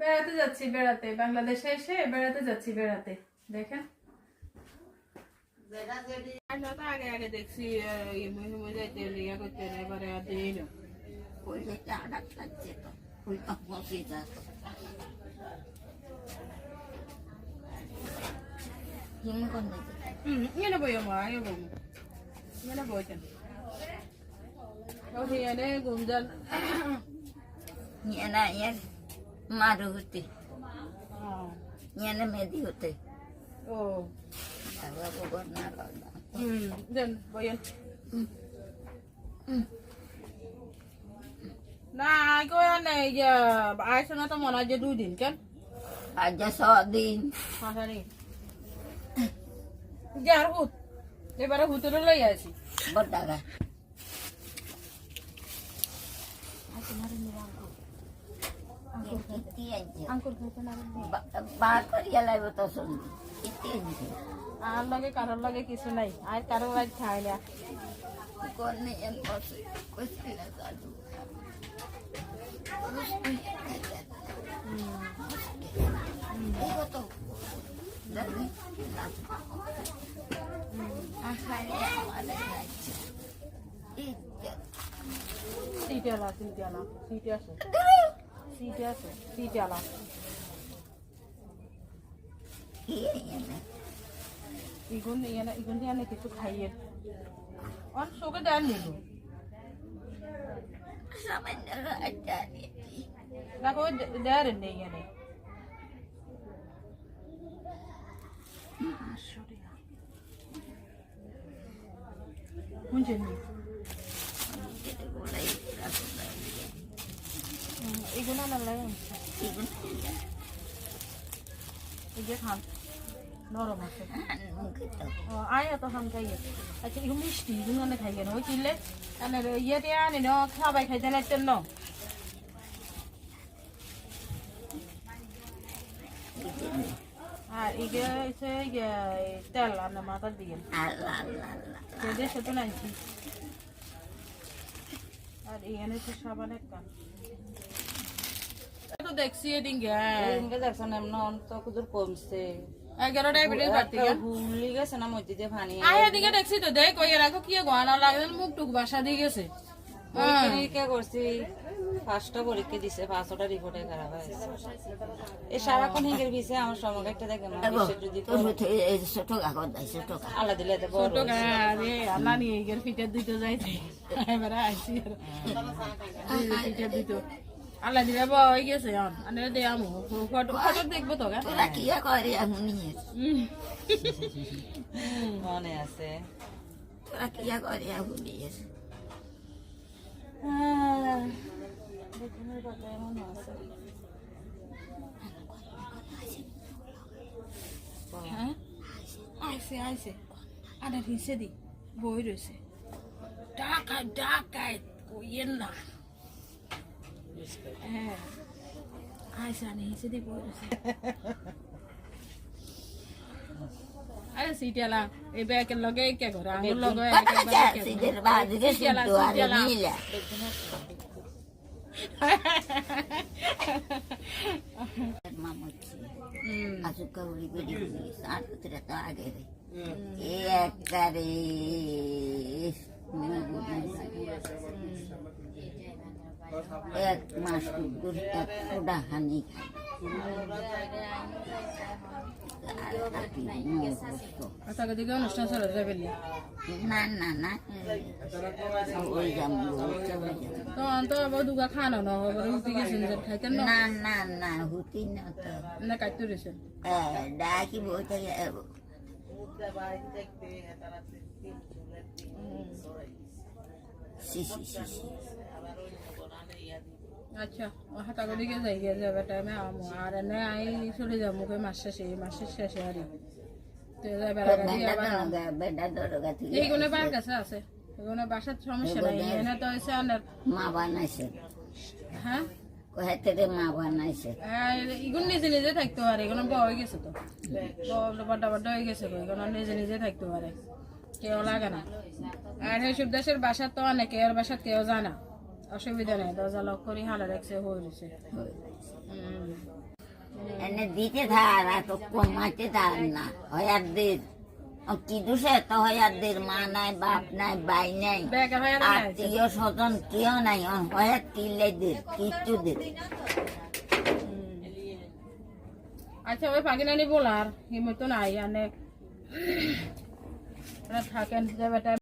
বেড়াতে যাচ্ছি, বেড়াতে বাংলাদেশে এসে বেড়াতে যাচ্ছি, বেড়াতে। দেখেন আগে আগে দেখছি যাইতে ইয়া করতে এবারে আর দিই না। ওই যে আড়াক লাগছে তো ওই অসুবিধা হিম কোন Ini na ba yung mga ayaw mo? Ini na ba yan? Kasi yan eh, gumdan. নিয়ে না ইয়ার মারু হতে নিয়ে না মেদি হতে Oh. তারপর গোবর না লাগা Then, ba yan? Na, ko yan eh, ayos na ito mo na dyan din, kan? আজ সদিন Masari. Jar hut. এবারে হুতুরে লই আসি। বড় আঙ্কুর খাইতে না বার করিয়া লাগবে তো শুনবি ইতিহাস আর লগে কারোর লগে কিছু নাই, আর কারোর লাগ খাই না। কোন নিয়ে বসে কইছি না দাদু তো দাদু আখারে আমাদের আছে সিটে আলা, সিটে আলা, সিটে আছে, সিটে আছে, সিটে আলা। ইগুন ইয়ানে কিছু খাইয়ে অন শোকে দেন নিল সামান্য আচারি দেখো দেয়ার নেই ইয়ানে বুঝছেন এগুলো না লাগে এই যে খান নরম আছে আয় তো খান খাইয়ে আচ্ছা এগুলো মিষ্টি এগুলো খাইয়ে না ওই কিনলে ইয়েতে আনি না খাবাই খাইতে নাইতেন না আর এগুলো হচ্ছে তেল আনা মাথা দিয়ে দেশে তো নাইছি আর এখানে তো সাবান একটা তো দেখছি এদিন দেখছেন এমন তো কুদুর কমছে 11 ডায়াবেটিস বাড়তি ভুলি গেছে না মধ্যে দিয়ে পানি আয় এদিকে দেখছি তো দেখ কই রাখো কি গয়না লাগে মুখ টুক বাসা দিয়ে গেছে পরীক্ষা করছি 5টা পরীক্ষা দিছে 5টা রিপোর্টে খারাপ হয়েছে এই সারাক্ষণ হিগের ভিসে আমার সময় একটা দেখে না যদি ছোট কাগজ দেয় ছোট আলা দিলে তো বড় ছোট আরে আল্লাহ নিয়ে এর ফিটে দিতে যাইতে এবারে আইছি ফিটে দিতে আল্লাহ দিলে বই গেছে অন আনে দে আমু ফটো ফটো দেখবো তো গা তোরা কি করে আমু নিয়ে মনে আছে তোরা কি করে আমু নিয়ে দেখুনের কথা এমন আছে হ্যাঁ আইছে আইছে আরে হিসে দি বই রয়েছে ডাকাই ডাকাই কইয়েন না হ্যাঁ আইছে আনে হিসে দি বই রয়েছে আরে সিটিয়ালা এই ব্যাকের লগে কে করে আঙ্গুল লগে একেবারে সিটের বাদিকে সিটো আর নিলা মামুচি আজুকা উড়ি বেডি সাত তেরা তো আগে রে এক করে এক মাস গুর এক ফোড়া হানি আচ্ছা দিকে অনুষ্ঠান চলে যাবে না না না ওই যাম তো অন্ত আবার দুগা খানো না হবে রুটি গেছেন যে খাইতেন না না না না হুতি না তো না কাটতে রয়েছেন ডাকি বলতে আচ্ছা হাতা করে দিকে যাই গিয়ে যাবে টাইমে আমো আর এনে আই চলে যাবো মুখে মাসের শেষে আরই তো যাবে এইগুলো বার কাছে আছে এগুলো বাসার সমস্যা নাই এনে তো হয়েছে আনার মা বানাইছে হ্যাঁ কোহেতে মা বানাইছে এগুলো নিজে নিজে থাকতে পারে এগুলো বড় হয়ে গেছে তো বড্ডা বড্ডা হয়ে গেছে এগুলো নিজে নিজে থাকতে পারে কেউ লাগে না আর এইসব দেশের বাসা তো অনেকে এর বাসা কেউ জানা অসুবিধা নেই দরজা লক করি হালা রাখছে হয়ে গেছে এনে দিতে থার আর তো কমাইতে থার না হয়ারদের কি দোষে তো হয়ারদের মা নাই বাপ নাই ভাই নাই বেকার হয়ে আত্মীয় স্বজন কেউ নাই হয়ার তিলেদের কিচ্ছু দের আচ্ছা ওই পাকিনানি বলার হিমত নাই আনে থাকেন যে বেটা